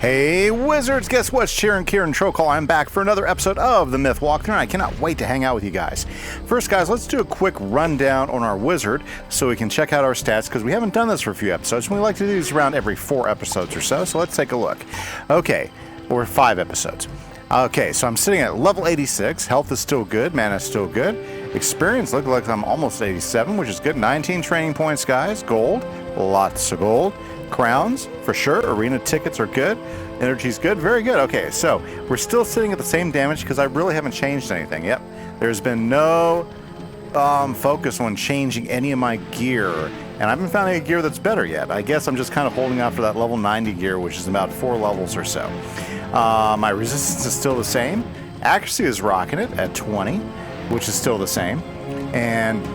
Hey Wizards, guess what? Sharon, Kieran, Trocall. I'm back for another episode of the Myth Walkthrough, and I cannot wait to hang out with you guys. First guys, let's do a quick rundown on our Wizard so we can check out our stats, because we haven't done this for a few episodes, and we like to do these around every 4 episodes or so, so let's take a look. Okay, or 5 episodes. Okay, so I'm sitting at level 86, health is still good, mana is still good, experience looks like I'm almost 87, which is good, 19 training points guys, gold, lots of gold. Crowns, for sure. Arena tickets are good. Energy's good. Very good. Okay, so we're still sitting at the same damage because I really haven't changed anything. Yep. There's been no focus on changing any of my gear. And I haven't found any gear that's better yet. I guess I'm just kind of holding out for that level 90 gear, which is about 4 levels or so. My resistance is still the same. Accuracy is rocking it at 20, which is still the same. And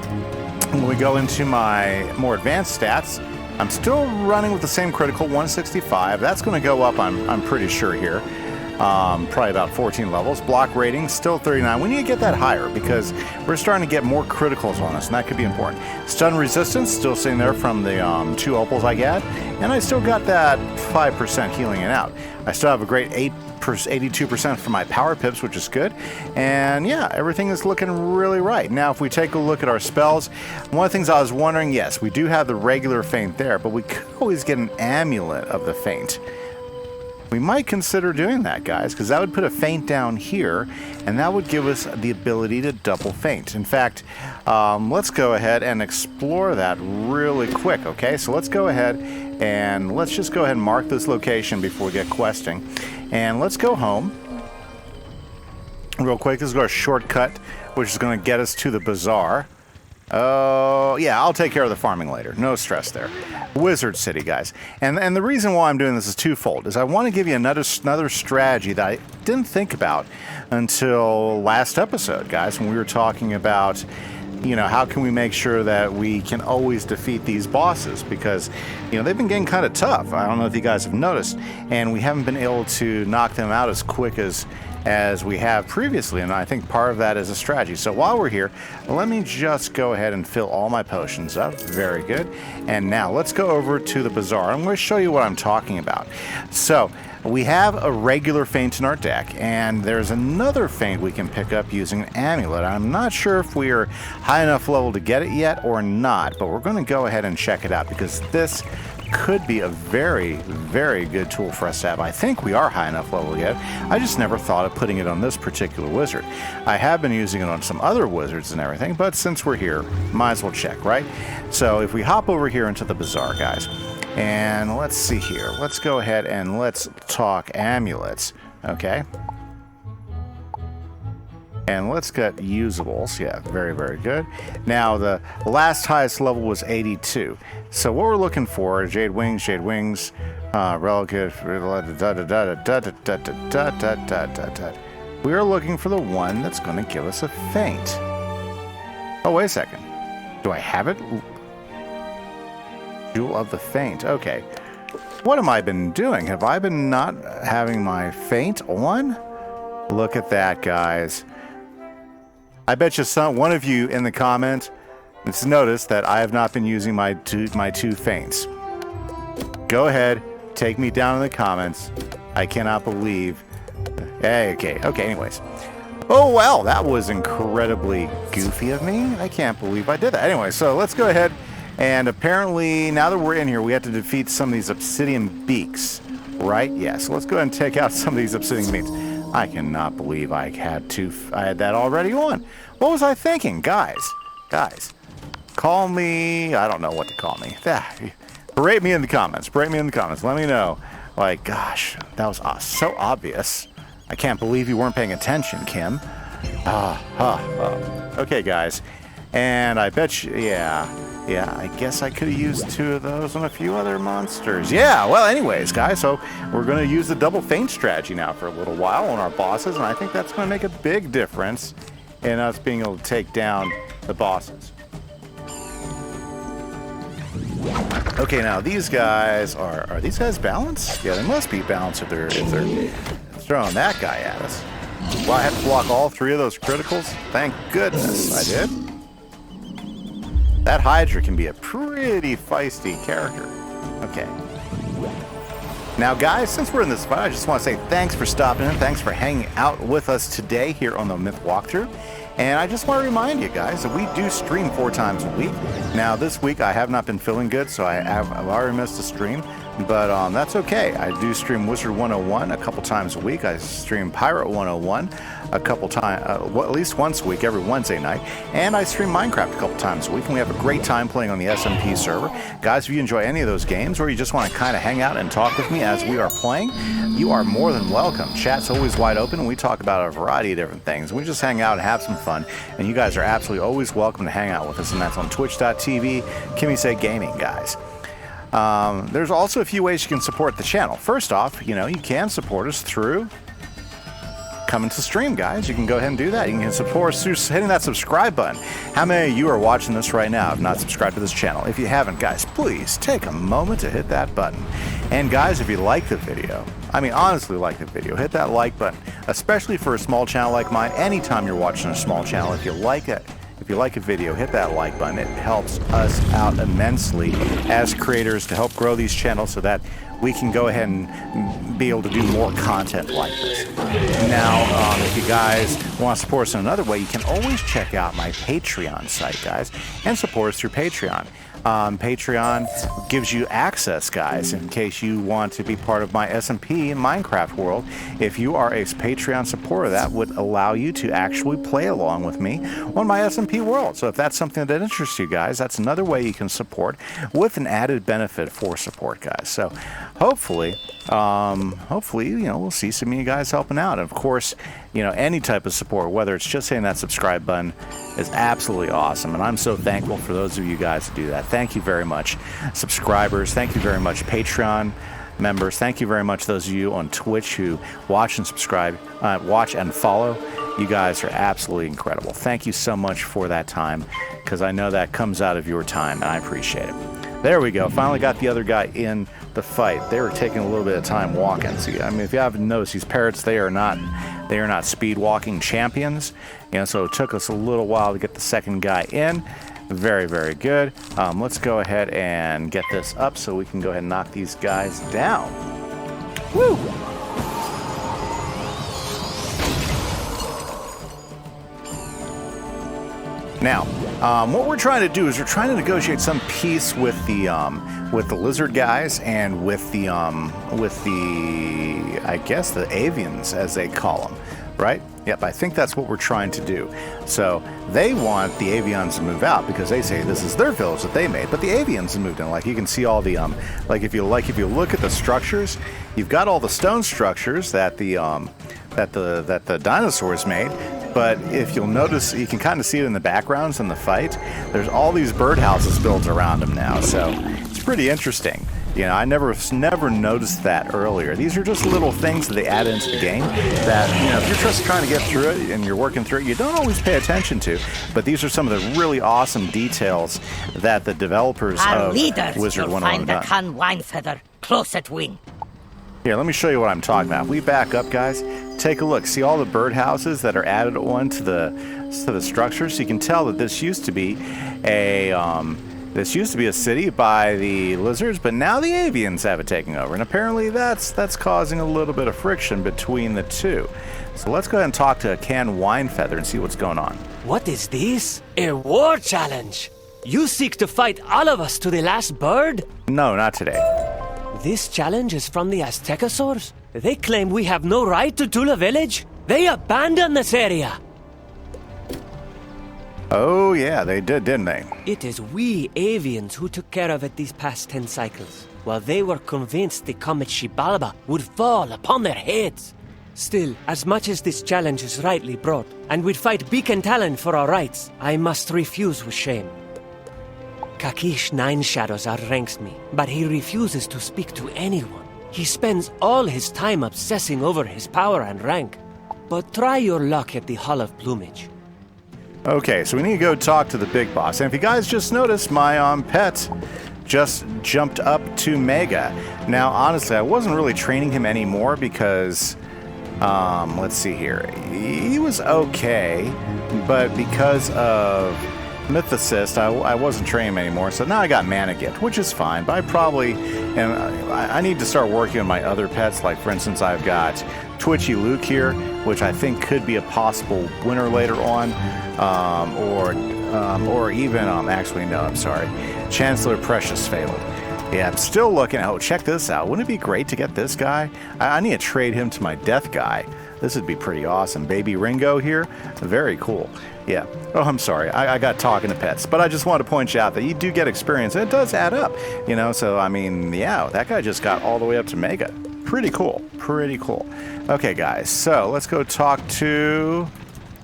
when we go into my more advanced stats, I'm still running with the same critical, 165. That's going to go up, I'm pretty sure here. Probably about 14 levels. Block rating, still 39. We need to get that higher because we're starting to get more criticals on us, and that could be important. Stun resistance, still sitting there from the 2 opals I got. And I still got that 5% healing it out. I still have a great 82% for my power pips, which is good. And yeah, everything is looking really right. Now, if we take a look at our spells, one of the things I was wondering, yes, we do have the regular feint there, but we could always get an amulet of the feint. We might consider doing that, guys, because that would put a feint down here, and that would give us the ability to double feint. In fact, let's go ahead and explore that really quick, okay? So let's go ahead and let's just go ahead and mark this location before we get questing. And let's go home real quick. This is our shortcut, which is going to get us to the bazaar. Oh, yeah, I'll take care of the farming later. No stress there. Wizard City, guys. And the reason why I'm doing this is twofold. Is I want to give you another strategy that I didn't think about until last episode, guys, when we were talking about, you know, how can we make sure that we can always defeat these bosses? Because, you know, they've been getting kind of tough. I don't know if you guys have noticed. And we haven't been able to knock them out as quick as we have previously, and I think part of that is a strategy. So while we're here, let me just go ahead and fill all my potions up. Very good. And now let's go over to the bazaar. I'm going to show you what I'm talking about. So we have a regular feint in our deck, and there's another feint we can pick up using an amulet. I'm not sure if we are high enough level to get it yet or not, but we're going to go ahead and check it out because this could be a very, very good tool for us to have. I think we are high enough level yet. I just never thought of putting it on this particular wizard. I have been using it on some other wizards and everything, but since we're here, might as well check, right? So if we hop over here into the bazaar, guys, and let's see here. Let's go ahead and let's talk amulets, okay? And let's get usables. Yeah, very, very good. Now, the last highest level was 82. So what we're looking for is Jade Wings, relative. We are looking for the one that's going to give us a feint. Oh, wait a second. Do I have it? Jewel of the Feint. Okay. What have I been doing? Have I been not having my feint on? Look at that, guys. I bet you one of you in the comments has noticed that I have not been using my two feints. Go ahead, take me down in the comments. I cannot believe. Hey, okay, anyways. Oh, well, that was incredibly goofy of me. I can't believe I did that. Anyway, so let's go ahead. And apparently, now that we're in here, we have to defeat some of these obsidian beaks, right? Yeah, so let's go ahead and take out some of these obsidian beaks. I cannot believe I had that already on. What was I thinking? Guys, call me, I don't know what to call me. Berate me in the comments. Let me know. Like, gosh, that was so obvious. I can't believe you weren't paying attention, Kim. Okay, guys. And I bet you, yeah, I guess I could have used 2 of those on a few other monsters. Yeah, well, anyways, guys, so we're going to use the double feint strategy now for a little while on our bosses, and I think that's going to make a big difference in us being able to take down the bosses. Okay, now these guys are these guys balanced? Yeah, they must be balanced if they're throwing that guy at us. Well, I have to block all 3 of those criticals? Thank goodness I did. That Hydra can be a pretty feisty character. Okay. Now, guys, since we're in this spot, I just want to say thanks for stopping in. Thanks for hanging out with us today here on the Myth Walkthrough. And I just want to remind you guys that we do stream 4 times a week. Now, this week I have not been feeling good, so I've already missed a stream. But that's okay. I do stream Wizard101 a couple times a week. I stream Pirate101 a couple times, at least once a week, every Wednesday night. And I stream Minecraft a couple times a week. And we have a great time playing on the SMP server. Guys, if you enjoy any of those games or you just want to kind of hang out and talk with me as we are playing, you are more than welcome. Chat's always wide open, and we talk about a variety of different things. We just hang out and have some fun. And you guys are absolutely always welcome to hang out with us. And that's on twitch.tv, Kimise Gaming, guys. There's also a few ways you can support the channel. First off, you can support us through coming to stream, guys. You can go ahead and do that. You can support us through hitting that subscribe button. How many of you are watching this right now have not subscribed to this channel? If you haven't, guys, please take a moment to hit that button. And guys, if you like the video, I mean, honestly like the video, hit that like button, especially for a small channel like mine. Anytime you're watching a small channel, if you like it, if you like a video, hit that like button. It helps us out immensely as creators to help grow these channels so that we can go ahead and be able to do more content like this. Now, if you guys want to support us in another way, you can always check out my Patreon site, guys, and support us through Patreon. Patreon gives you access, guys, in case you want to be part of my SMP and Minecraft world. If you are a Patreon supporter, that would allow you to actually play along with me on my SMP world. So if that's something that interests you guys, that's another way you can support with an added benefit for support, guys. So hopefully, we'll see some of you guys helping out. And of course, any type of support, whether it's just hitting that subscribe button, is absolutely awesome. And I'm so thankful for those of you guys who do that. Thank you very much, subscribers. Thank you very much, Patreon members. Thank you very much, those of you on Twitch who watch and subscribe, watch and follow. You guys are absolutely incredible. Thank you so much for that time, because I know that comes out of your time, and I appreciate it. There we go. Finally got the other guy in the fight. They were taking a little bit of time walking. See, I mean, if you haven't noticed, these parrots, they are not speed walking champions. So it took us a little while to get the second guy in. Very, very good. Let's go ahead and get this up so we can go ahead and knock these guys down. Woo! Now, what we're trying to do is we're trying to negotiate some peace with the lizard guys and with the I guess the Avians, as they call them, right? Yep, I think that's what we're trying to do. So they want the Avians to move out because they say this is their village that they made, but the Avians have moved in. Like you can see all the like if you look at the structures, you've got all the stone structures that the dinosaurs made. But if you'll notice, you can kind of see it in the backgrounds in the fight. There's all these birdhouses built around them now, so it's pretty interesting. I never noticed that earlier. These are just little things that they add into the game that, if you're just trying to get through it and you're working through it, you don't always pay attention to. But these are some of the really awesome details that the developers of Wizard101 find the Can Wine Feather close at wing. Here, let me show you what I'm talking about. We back up, guys. Take a look. See all the birdhouses that are added onto the structure. So you can tell that this used to be a city by the lizards, but now the Avians have it taking over, and apparently that's causing a little bit of friction between the two. So let's go ahead and talk to Can Wine Feather and see what's going on. What is this? A war challenge? You seek to fight all of us to the last bird? No, not today. This challenge is from the Aztecosaurs? They claim we have no right to Tula village? They abandoned this area! Oh yeah, they did, didn't they? It is we Avians who took care of it these past 10 cycles, while they were convinced the comet Xibalba would fall upon their heads. Still, as much as this challenge is rightly brought, and we'd fight beak and talon for our rights, I must refuse with shame. Kakish Nine Shadows outranks me, but he refuses to speak to anyone. He spends all his time obsessing over his power and rank. But try your luck at the Hall of Plumage. Okay, so we need to go talk to the big boss. And if you guys just noticed, my pet just jumped up to Mega. Now, honestly, I wasn't really training him anymore because, let's see here. He was okay, but because of Myth Assist, I wasn't training him anymore, so now I got Mana Gift, which is fine, but I need to start working on my other pets, like for instance I've got Twitchy Luke here, which I think could be a possible winner later on, or even, actually no, I'm sorry, Chancellor Precious Fabled. Yeah, I'm still looking, oh, check this out, wouldn't it be great to get this guy? I need to trade him to my death guy. This would be pretty awesome. Baby Ringo here, very cool. Yeah. Oh, I'm sorry. I got talking to pets, but I just wanted to point you out that you do get experience. And it does add up, you know. So I mean, yeah, that guy just got all the way up to Mega. Pretty cool. Pretty cool. Okay, guys. So let's go talk to.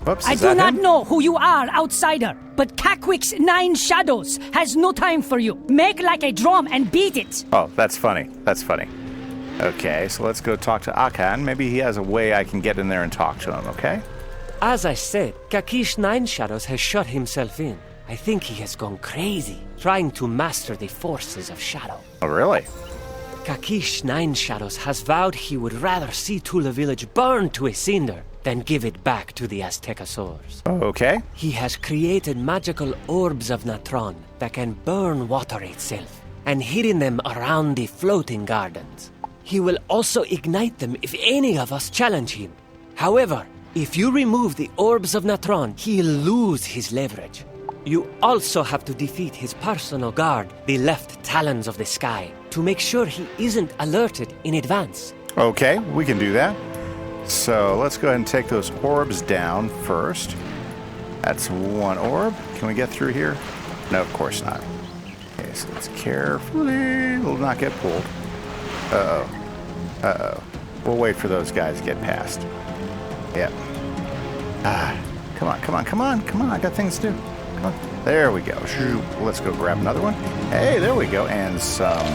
Whoops. I do not know who you are, outsider, but Kakwick's 9 Shadows has no time for you. Make like a drum and beat it. Oh, that's funny. That's funny. Okay, so let's go talk to Akan. Maybe he has a way I can get in there and talk to him. Okay. As I said, Kakish 9 Shadows has shut himself in. I think he has gone crazy, trying to master the forces of Shadow. Oh, really? Kakish 9 Shadows has vowed he would rather see Tula Village burn to a cinder than give it back to the Aztecasaurs. Okay. He has created magical orbs of Natron that can burn water itself, and hidden them around the floating gardens. He will also ignite them if any of us challenge him. However, if you remove the orbs of Natron, he'll lose his leverage. You also have to defeat his personal guard, the left Talons of the Sky, to make sure he isn't alerted in advance. Okay, we can do that. So let's go ahead and take those orbs down first. That's 1 orb. Can we get through here? No, of course not. Okay, so let's carefully. We'll not get pulled. Uh-oh. Uh-oh. We'll wait for those guys to get past. Yep. Come on, come on, come on, come on. I got things to do. Come on. There we go. Shoot. Let's go grab another one. Hey, there we go. And some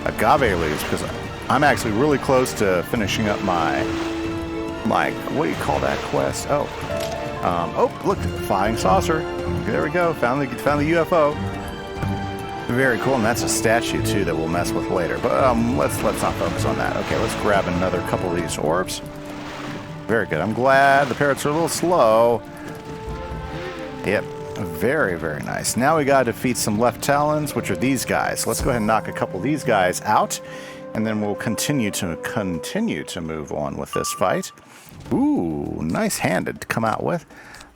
agave leaves, because I'm actually really close to finishing up my what do you call that quest? Oh. Oh, look, flying saucer. There we go. Found the UFO. Very cool, and that's a statue too that we'll mess with later. But let's not focus on that. Okay, let's grab another couple of these orbs. Very good. I'm glad the parrots are a little slow. Yep. Very, very nice. Now we got to defeat some left Talons, which are these guys. Let's go ahead and knock a couple of these guys out, and then we'll continue to move on with this fight. Ooh, nice handed to come out with.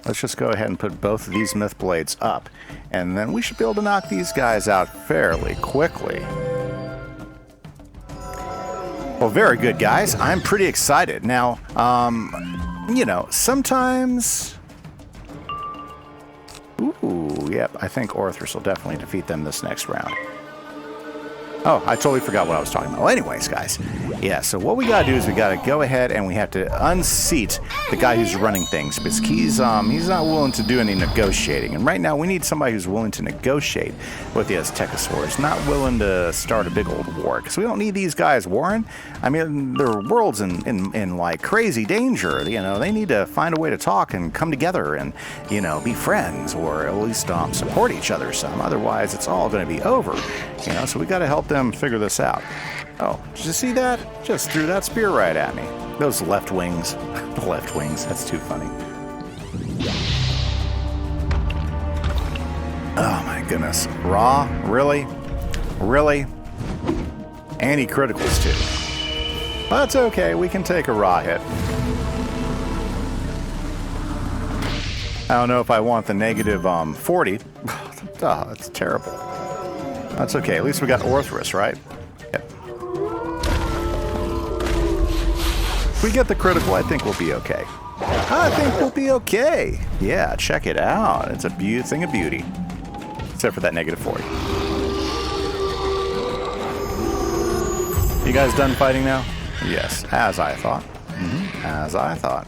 Let's just go ahead and put both of these myth blades up, and then we should be able to knock these guys out fairly quickly. Well, very good, guys. I'm pretty excited. Now, you know, sometimes... Ooh, yep, I think Orthrus will definitely defeat them this next round. Oh, I totally forgot what I was talking about. Well, anyways, guys. Yeah, so what we gotta do is we gotta go ahead and we have to unseat the guy who's running things, because he's not willing to do any negotiating. And right now we need somebody who's willing to negotiate with the Aztecasaurs, not willing to start a big old war, because we don't need these guys warring. I mean, their world's in like crazy danger. You know, they need to find a way to talk and come together and, you know, be friends, or at least support each other some. Otherwise, it's all going to be over. You know, so we got to help them figure this out. Oh, did you see that? Just threw that spear right at me. Those left wings. The left wings. That's too funny. Oh my goodness. Raw? Really? Really? Anti-criticals too. Well, that's okay. We can take a raw hit. I don't know if I want the negative 40. Oh, that's terrible. That's okay. At least we got Orthrus, right? Yep. If we get the critical, I think we'll be okay. I think we'll be okay. Yeah, check it out. It's a thing of beauty. Except for that negative 40. You guys done fighting now? Yes, as I thought. As I thought.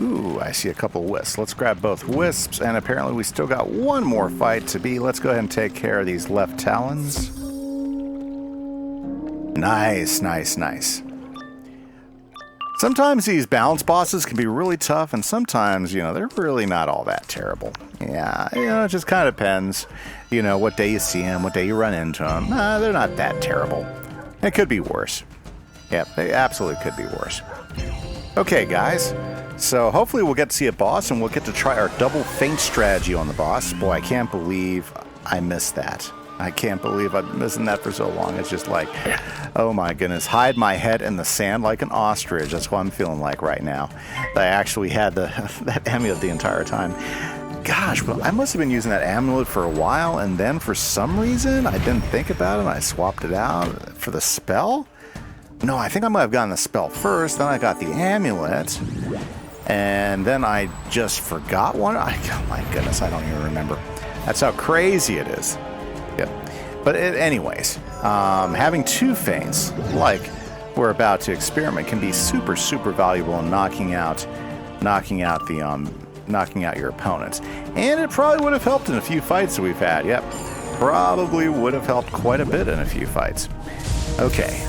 Ooh, I see a couple wisps. Let's grab both wisps, and apparently we still got one more fight to be. Let's go ahead and take care of these left Talons. Nice, nice, nice. Sometimes these balance bosses can be really tough, and sometimes, you know, they're really not all that terrible. Yeah, you know, it just kind of depends, you know, what day you see them, what day you run into them. They're not that terrible. It could be worse. Yep, they absolutely could be worse. Okay, guys. So hopefully we'll get to see a boss, and we'll get to try our double feint strategy on the boss. Boy, I can't believe I missed that. I can't believe I've been missing that for so long. It's just like, oh my goodness, hide my head in the sand like an ostrich. That's what I'm feeling like right now. I actually had that amulet the entire time. Gosh, well, I must have been using that amulet for a while, and then for some reason I didn't think about it and I swapped it out for the spell? No, I think I might have gotten the spell first, then I got the amulet, and then I just forgot one. Oh my goodness, I don't even remember. That's how crazy it is. Yep. But anyways, having two feints, like we're about to experiment, can be super, super valuable in knocking out your opponents. And it probably would have helped in a few fights that we've had. Yep. Probably would have helped quite a bit in a few fights. Okay.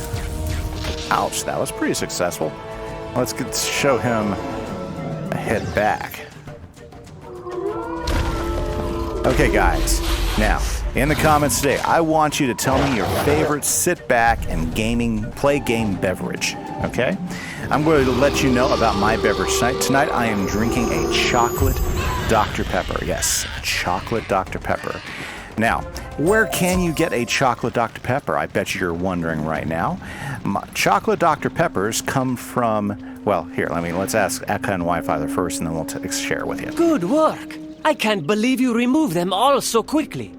Ouch, that was pretty successful. Let's show him a hit back. Okay, guys. Now, in the comments today, I want you to tell me your favorite sit back and play game beverage. Okay? I'm going to let you know about my beverage tonight. Tonight I am drinking a chocolate Dr. Pepper. Yes, a chocolate Dr. Pepper. Now, where can you get a chocolate Dr. Pepper? I bet you're wondering right now. Chocolate Dr. Peppers come from, well, here, let's ask Eka and Wi-Fi first, and then we'll share with you. Good work. I can't believe you removed them all so quickly.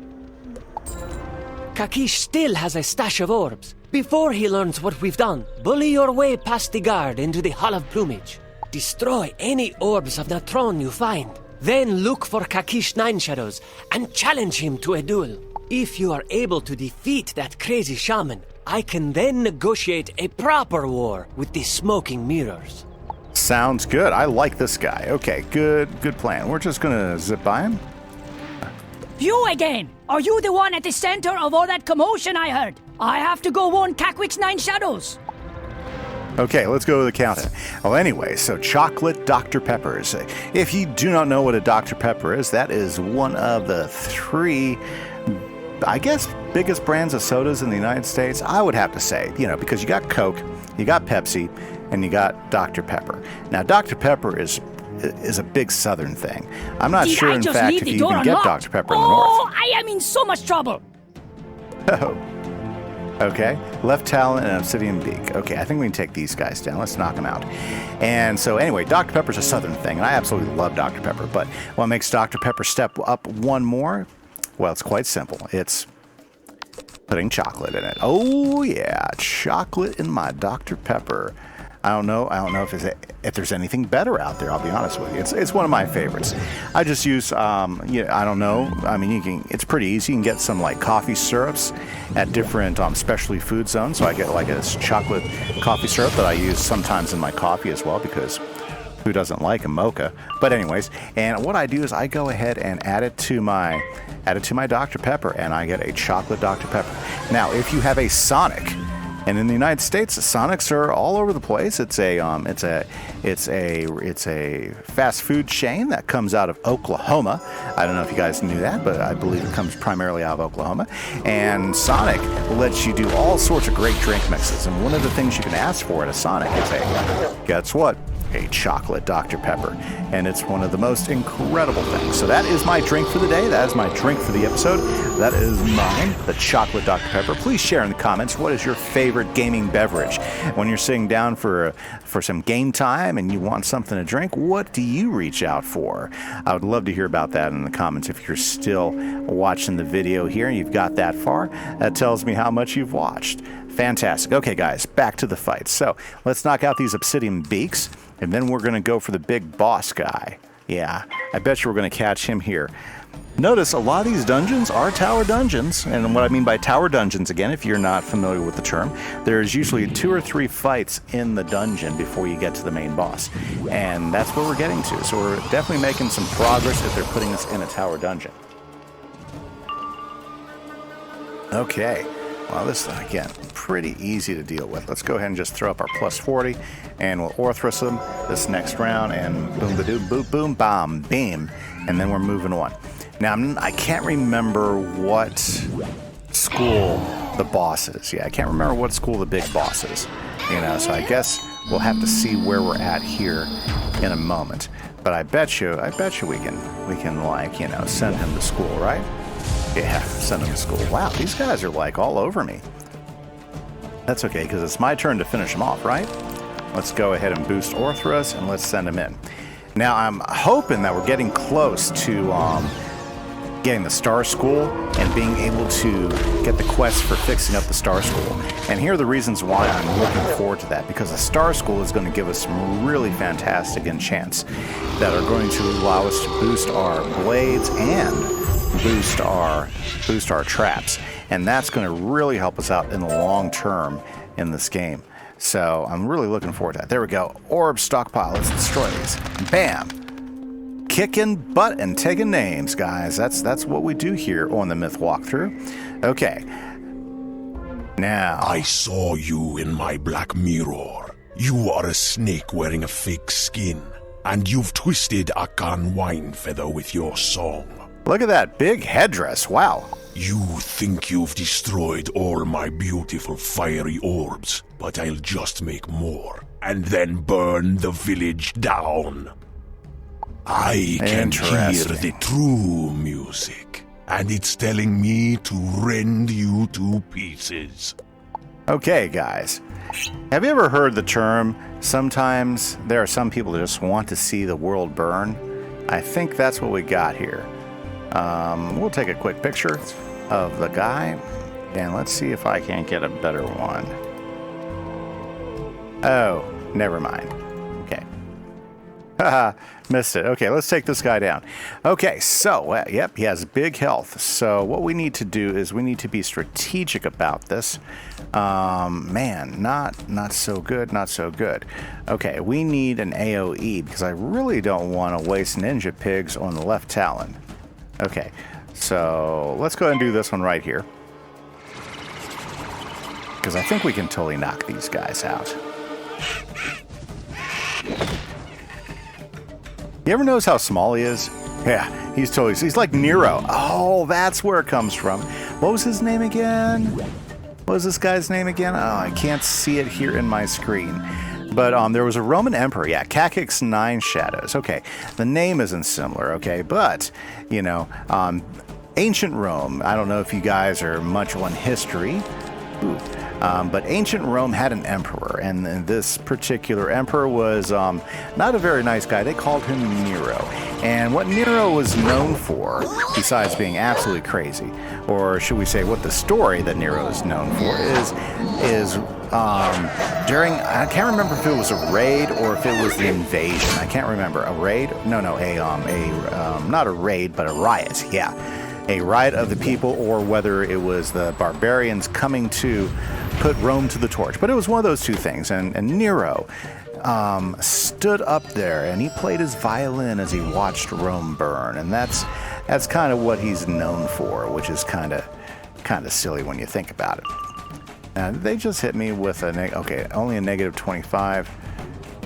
Kimise still has a stash of orbs. Before he learns what we've done, bully your way past the guard into the Hall of Plumage. Destroy any orbs of Natron you find. Then look for Kimise Nine Shadows and challenge him to a duel. If you are able to defeat that crazy shaman, I can then negotiate a proper war with the smoking mirrors. Sounds good. I like this guy. Okay, good plan. We're just gonna zip by him. You again! Are you the one at the center of all that commotion I heard? I have to go warn Kakwik's Nine Shadows. Okay, let's go to the counter. Well, anyway, so chocolate Dr. Peppers. If you do not know what a Dr. Pepper is, that is one of the three, I guess, biggest brands of sodas in the United States. I would have to say, because you got Coke, you got Pepsi, and you got Dr. Pepper. Now, Dr. Pepper is a big southern thing. I'm not sure, in fact, if you even get Dr. Pepper in the north. Oh, I am in so much trouble. Oh. Okay, left talon and obsidian beak. Okay, I think we can take these guys down. Let's knock them out. And so anyway, Dr. Pepper's a southern thing, and I absolutely love Dr. Pepper. But what makes Dr. Pepper step up one more? Well, it's quite simple. It's putting chocolate in it. Oh yeah, chocolate in my Dr. Pepper. I don't know if there's anything better out there. I'll be honest with you. It's one of my favorites. I just use I don't know. I mean, it's pretty easy. You can get some like coffee syrups at different specialty food zones. So I get like a chocolate coffee syrup that I use sometimes in my coffee as well, because who doesn't like a mocha? But anyways, and what I do is I go ahead and add it to my Dr. Pepper, and I get a chocolate Dr. Pepper. Now, if you have a Sonic. And in the United States, Sonics are all over the place. It's a fast food chain that comes out of Oklahoma. I don't know if you guys knew that, but I believe it comes primarily out of Oklahoma. And Sonic lets you do all sorts of great drink mixes. And one of the things you can ask for at a Sonic is guess what? A chocolate Dr. Pepper. And it's one of the most incredible things. So that is my drink for the day. That is my drink for the episode. That is mine, the chocolate Dr. Pepper. Please share in the comments, what is your favorite gaming beverage? When you're sitting down for some game time and you want something to drink, what do you reach out for? I would love to hear about that in the comments. If you're still watching the video here and you've got that far, that tells me how much you've watched. Fantastic. Okay, guys, back to the fight. So let's knock out these obsidian beaks, and then we're going to go for the big boss guy. Yeah, I bet you we're going to catch him here. Notice a lot of these dungeons are tower dungeons, and what I mean by tower dungeons, again, if you're not familiar with the term, there's usually 2 or 3 fights in the dungeon before you get to the main boss, and that's what we're getting to. So we're definitely making some progress if they're putting us in a tower dungeon. Okay. Well, this is, again, pretty easy to deal with. Let's go ahead and just throw up our plus 40, and we'll Orthrus them this next round, and boom-ba-doom, boom, boom, bam, beam, and then we're moving on. Now, I can't remember what school the boss is. Yeah, I can't remember what school the big boss is. So I guess We'll have to see where we're at here in a moment. But I bet you we can like, you know, send him to school, right? Yeah, send him to school. Wow, these guys are like all over me. That's okay, because it's my turn to finish him off, right? Let's go ahead and boost Orthrus, and let's send him in. Now, I'm hoping that we're getting close to getting the Star School and being able to get the quest for fixing up the Star School. And here are the reasons why I'm looking forward to that, because the Star School is going to give us some really fantastic enchants that are going to allow us to boost our blades and boost our traps. And that's going to really help us out in the long term in this game. So I'm really looking forward to that. There we go. Orb stockpile. Let's destroy these. Bam. Kicking butt and taking names, guys. That's what we do here on the Myth walkthrough. Okay. Now. I saw you in my black mirror. You are a snake wearing a fake skin. And you've twisted Akan wine feather with your song. Look at that big headdress. Wow. You think you've destroyed all my beautiful fiery orbs, but I'll just make more, and then burn the village down. I can hear the true music, and it's telling me to rend you to pieces. Okay, guys. Have you ever heard the term, sometimes there are some people that just want to see the world burn? I think that's what we got here. We'll take a quick picture of the guy, and let's see if I can't get a better one. Oh, never mind. Okay. Haha, missed it. Okay, let's take this guy down. Okay, so, yep, he has big health. So what we need to do is we need to be strategic about this. Man, not so good, not so good. Okay, we need an AoE because I really don't want to waste ninja pigs on the left talon. Okay, so let's go ahead and do this one right here. Because I think we can totally knock these guys out. You ever notice how small he is? Yeah, he's like Nero. Oh, that's where it comes from. What was his name again? What was this guy's name again? Oh, I can't see it here in my screen. But there was a Roman emperor, yeah, Cacix 9 Shadows. Okay, the name isn't similar, okay, but, you know, ancient Rome, I don't know if you guys are much on history, but ancient Rome had an emperor, and this particular emperor was not a very nice guy. They called him Nero. And what Nero was known for, besides being absolutely crazy, or should we say what the story that Nero is known for is during, I can't remember if it was a raid or if it was the invasion. I can't remember. A raid? No, not a raid, but a riot. Yeah. A riot of the people, or whether it was the barbarians coming to put Rome to the torch. But it was one of those two things. And Nero stood up there and he played his violin as he watched Rome burn. And that's kind of what he's known for, which is kind of silly when you think about it. They just hit me with only a negative 25.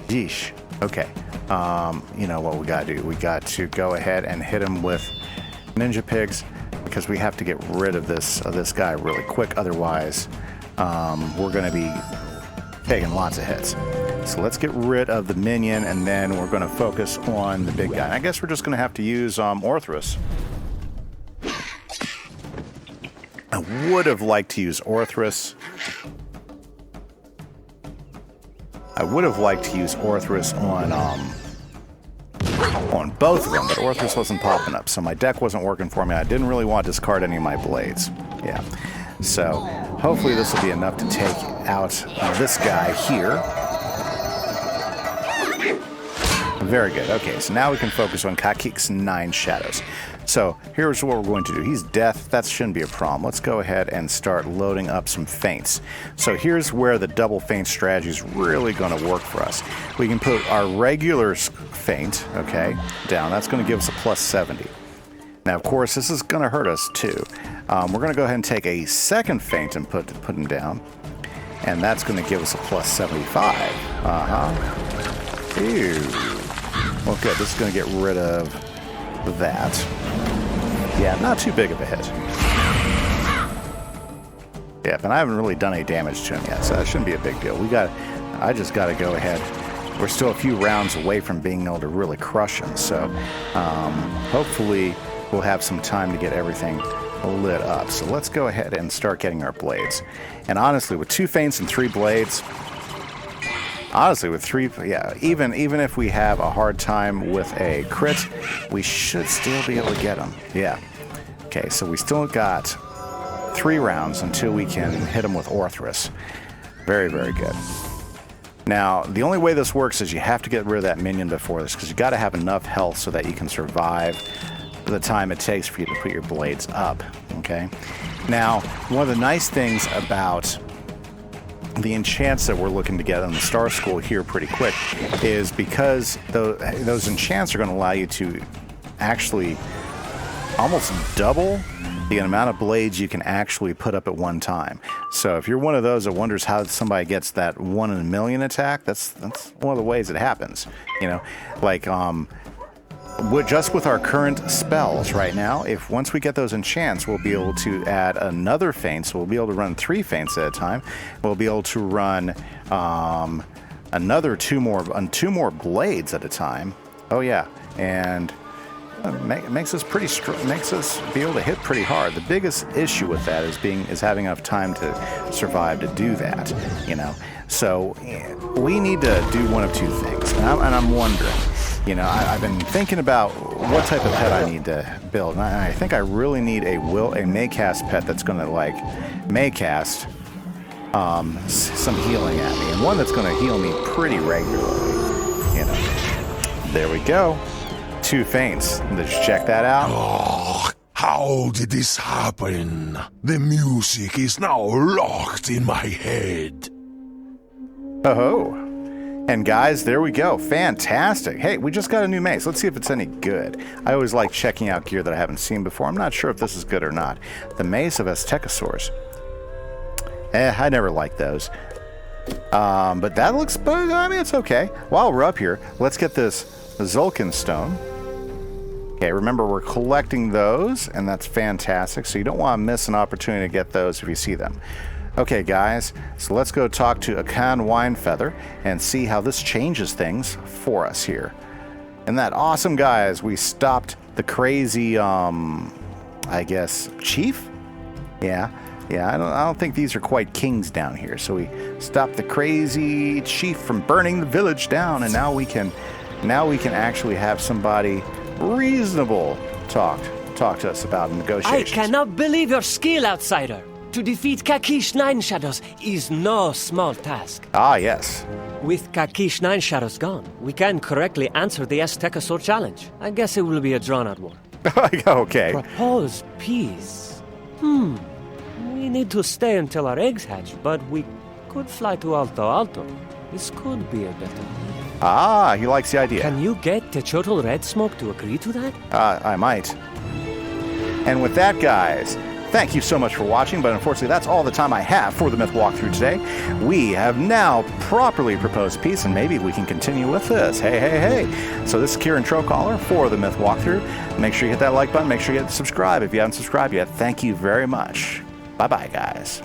Yeesh. Okay. You know what we got to do? We got to go ahead and hit him with ninja pigs because we have to get rid of this guy really quick. Otherwise, we're going to be taking lots of hits. So let's get rid of the minion, and then we're going to focus on the big guy. I guess we're just going to have to use Orthrus. I would have liked to use Orthrus. I would have liked to use Orthrus on both of them, but Orthrus wasn't popping up, so my deck wasn't working for me. I didn't really want to discard any of my blades. Yeah. So hopefully this will be enough to take out this guy here. Very good. Okay, so now we can focus on Cacix 9 Shadows. So here's what we're going to do. He's death. That shouldn't be a problem. Let's go ahead and start loading up some feints. So here's where the double feint strategy is really going to work for us. We can put our regular feint, okay, down. That's going to give us a plus 70. Now, of course, this is going to hurt us too. We're going to go ahead and take a second feint and put him down. And that's going to give us a plus 75. Ew. Well, good. This is going to get rid of that. Yeah, not too big of a hit. Yep, and I haven't really done any damage to him yet, so that shouldn't be a big deal. We got I just got to go ahead. We're still a few rounds away from being able to really crush him, so hopefully we'll have some time to get everything lit up. So let's go ahead and start getting our blades. And honestly, with 2 feints and 3 blades, honestly, with 3, yeah, even if we have a hard time with a crit, we should still be able to get them. Yeah. Okay, so we still got 3 rounds until we can hit them with Orthrus. Very, very good. Now, the only way this works is you have to get rid of that minion before this, because you got to have enough health so that you can survive the time it takes for you to put your blades up. Okay. Now, one of the nice things about the enchants that we're looking to get on the Star School here pretty quick is because those enchants are going to allow you to actually almost double the amount of blades you can actually put up at one time. So if you're one of those that wonders how somebody gets that 1 in a million attack, that's one of the ways it happens. You know, like just with our current spells right now, if once we get those enchants, we'll be able to add another feint. So we'll be able to run 3 feints at a time. We'll be able to run another 2 more blades at a time. Oh yeah, and it makes us pretty strong. Makes us be able to hit pretty hard. The biggest issue with that is having enough time to survive to do that. You know, so we need to do one of 2 things, and I'm wondering. You know, I've been thinking about what type of pet I need to build, and I think I really need a Maycast pet that's going to like Maycast some healing at me, and one that's going to heal me pretty regularly. You know, there we go. 2 feints. Did you check that out? Oh, how did this happen? The music is now locked in my head. Oh. And guys, there we go. Fantastic. Hey, we just got a new mace. Let's see if it's any good. I always like checking out gear that I haven't seen before. I'm not sure if this is good or not. The Mace of Aztecosaurs. I never liked those. But that looks, I mean, it's okay. While we're up here, let's get this Zulkin Stone. Okay, remember we're collecting those, and that's fantastic. So you don't want to miss an opportunity to get those if you see them. Okay, guys, so let's go talk to Akan Winefeather and see how this changes things for us here. And that awesome, guys, we stopped the crazy, I guess, chief? Yeah, I don't think these are quite kings down here. So we stopped the crazy chief from burning the village down, and now we can actually have somebody reasonable talk to us about negotiations. I cannot believe your skill, outsider. To defeat Kakish 9 Shadows is no small task. Ah, yes. With Kakish 9 Shadows gone, we can correctly answer the Aztecosaur challenge. I guess it will be a drawn-out war. Okay. Propose peace. We need to stay until our eggs hatch, but we could fly to Alto Alto. This could be a better deal. Ah, he likes the idea. Can you get Techotel Red Smoke to agree to that? I might. And with that, guys, thank you so much for watching, but unfortunately that's all the time I have for the Myth Walkthrough today. We have now properly proposed peace, and maybe we can continue with this. Hey. So this is Kieran Trocaller for the Myth Walkthrough. Make sure you hit that like button. Make sure you hit subscribe if you haven't subscribed yet. Thank you very much. Bye-bye, guys.